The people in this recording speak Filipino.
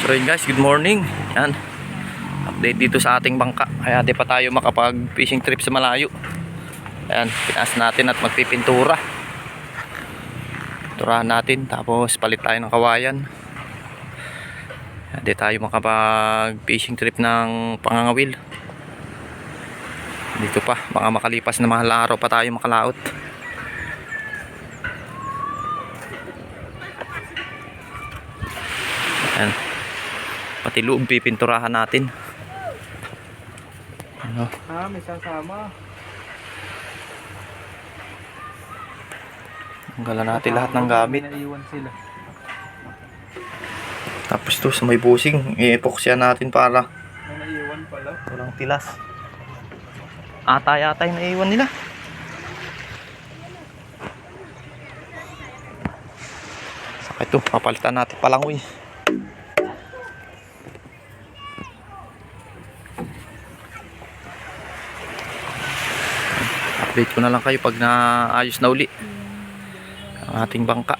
So yun guys, good morning. Yan, update dito sa ating bangka. Kaya di pa tayo makapag fishing trip sa malayo. Ayan, pinaas natin at magpipintura. Pinturahan natin, tapos palit tayo ng kawayan. Di tayo makapag fishing trip ng pangangawil. Dito pa, baka makalipas na mahal araw pa tayo makalaot. Ayan, pati loob pipinturahan natin. Ano? May sasama. Tanggalan natin lahat ng gamit. Naiwan sila. Tapos to sa may busing, i-epoxy natin para May naiwan pala. walang tilas. Atay-atay na iwan nila. Saka ito, papalitan natin palangoy. Update ko na lang kayo pag naayos na uli ang ating bangka.